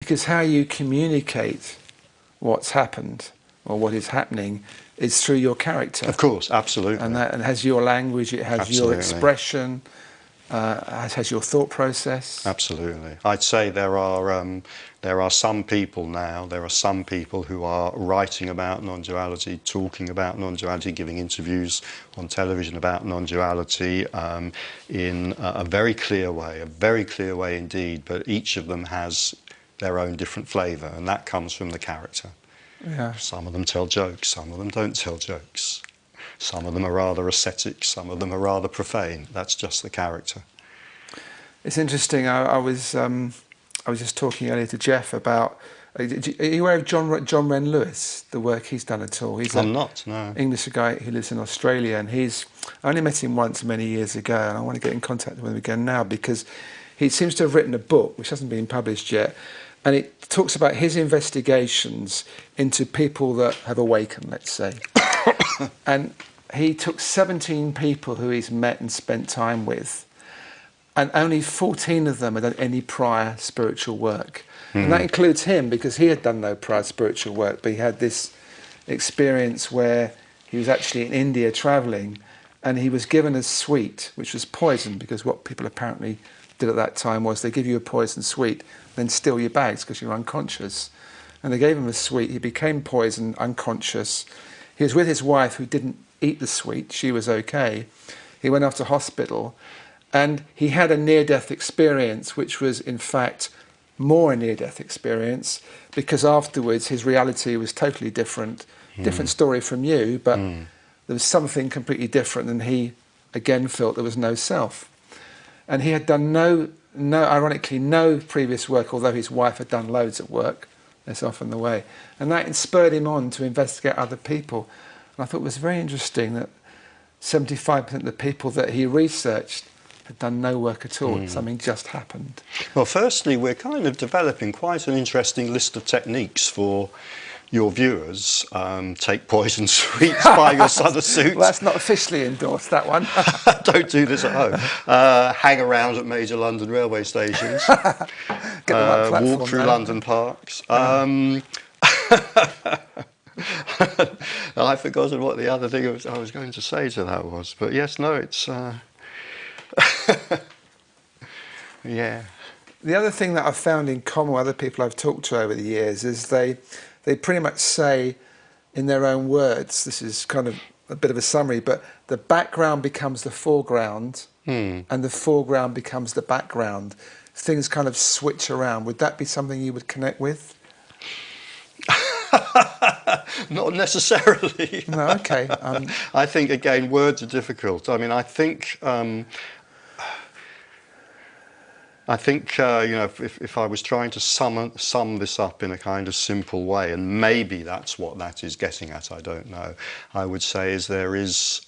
Because how you communicate what's happened or what is happening is through your character. Of course, absolutely. And that has your language, it has Absolutely. your expression, it has your thought process. Absolutely. I'd say there are some people now, there are some people who are writing about non-duality, talking about non-duality, giving interviews on television about non-duality in a very clear way indeed, but each of them has their own different flavour, and that comes from the character. Yeah. Some of them tell jokes, some of them don't tell jokes. Some of them are rather ascetic, some of them are rather profane. That's just the character. It's interesting. I was just talking earlier to Jeff about. Are you aware of John Wren Lewis? The work he's done at all? I'm not. No. English guy who lives in Australia, and I only met him once many years ago, and I want to get in contact with him again now because he seems to have written a book which hasn't been published yet, and it talks about his investigations into people that have awakened, let's say. And he took 17 people who he's met and spent time with, and only 14 of them had done any prior spiritual work. Mm. And that includes him, because he had done no prior spiritual work, but he had this experience where he was actually in India travelling, and he was given a sweet, which was poison, because what people apparently did at that time was they give you a poison sweet, then steal your bags because you're unconscious. And they gave him a sweet, he became poisoned, unconscious. He was with his wife who didn't eat the sweet, she was okay. He went off to hospital, and he had a near-death experience, which was in fact more a near-death experience, because afterwards his reality was totally different, different story from you, but there was something completely different, and he again felt there was no self. And he had done ironically, no previous work, although his wife had done loads of work. That's often the way. And that spurred him on to investigate other people. And I thought it was very interesting that 75% of the people that he researched had done no work at all. Something just happened. Well, firstly, we're kind of developing quite an interesting list of techniques for your viewers. Take poison sweets, buy your son a suit. Well, that's not officially endorsed, that one. Don't do this at home. Hang around at major London railway stations. Walk through London parks. I've forgotten what the other thing I was going to say to that was. But yes, no, it's... yeah. The other thing that I've found in common with other people I've talked to over the years is they pretty much say in their own words, this is kind of a bit of a summary, but the background becomes the foreground and the foreground becomes the background. Things kind of switch around. Would that be something you would connect with? Not necessarily. No, okay. I think, again, words are difficult. I mean, I think you know, if I was trying to sum this up in a kind of simple way, and maybe that's what that is getting at, I don't know, I would say is this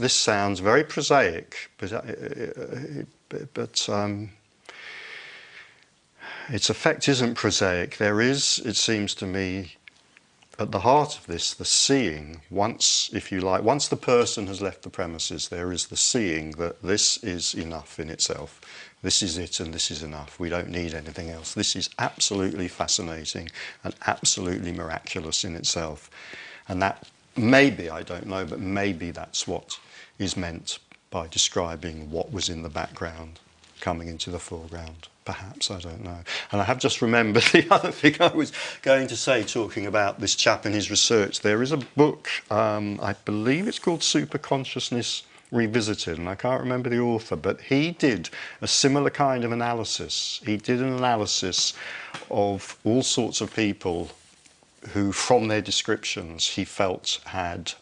sounds very prosaic, but its effect isn't prosaic. There is, it seems to me, at the heart of this, the seeing. Once, if you like, once the person has left the premises, there is the seeing that this is enough in itself. This is it and this is enough. We don't need anything else. This is absolutely fascinating and absolutely miraculous in itself. And that maybe, I don't know, but maybe that's what is meant by describing what was in the background coming into the foreground. Perhaps, I don't know. And I have just remembered the other thing I was going to say, talking about this chap and his research. There is a book, I believe it's called Super Consciousness Revisited, and I can't remember the author, but he did a similar kind of analysis. He did an analysis of all sorts of people who, from their descriptions, he felt had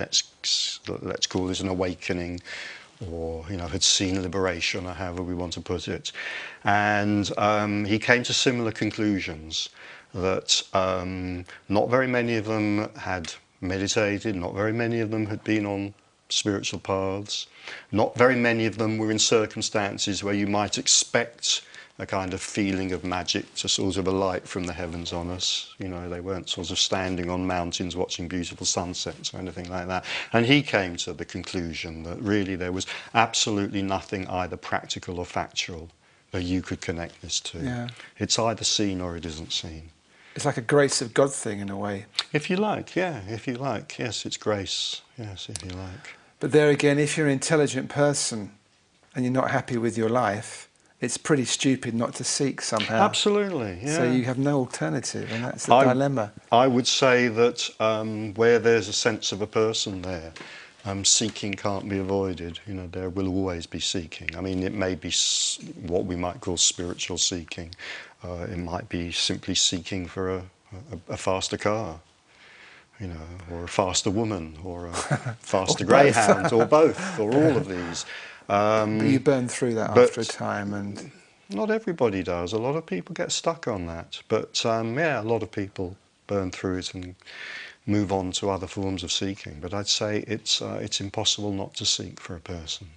let's call this an awakening, or had seen liberation, or however we want to put it. And he came to similar conclusions, that not very many of them had meditated, not very many of them had been on spiritual paths, not very many of them were in circumstances where you might expect a kind of feeling of magic, to sort of a light from the heavens on us. You know, they weren't sort of standing on mountains watching beautiful sunsets or anything like that. And he came to the conclusion that really there was absolutely nothing either practical or factual that you could connect this to. Yeah. It's either seen or it isn't seen. It's like a grace of God thing in a way. If you like, yeah, if you like. Yes, it's grace. Yes, if you like. But there again, if you're an intelligent person and you're not happy with your life, it's pretty stupid not to seek somehow. Absolutely, yeah. So you have no alternative, and that's the dilemma. I would say that where there's a sense of a person there, seeking can't be avoided. You know, there will always be seeking. I mean, it may be what we might call spiritual seeking. It might be simply seeking for a faster car, you know, or a faster woman, or a faster greyhound, or both, or all of these. But you burn through that after a time, and not everybody does. A lot of people get stuck on that, but yeah, a lot of people burn through it and move on to other forms of seeking. But I'd say it's impossible not to seek for a person.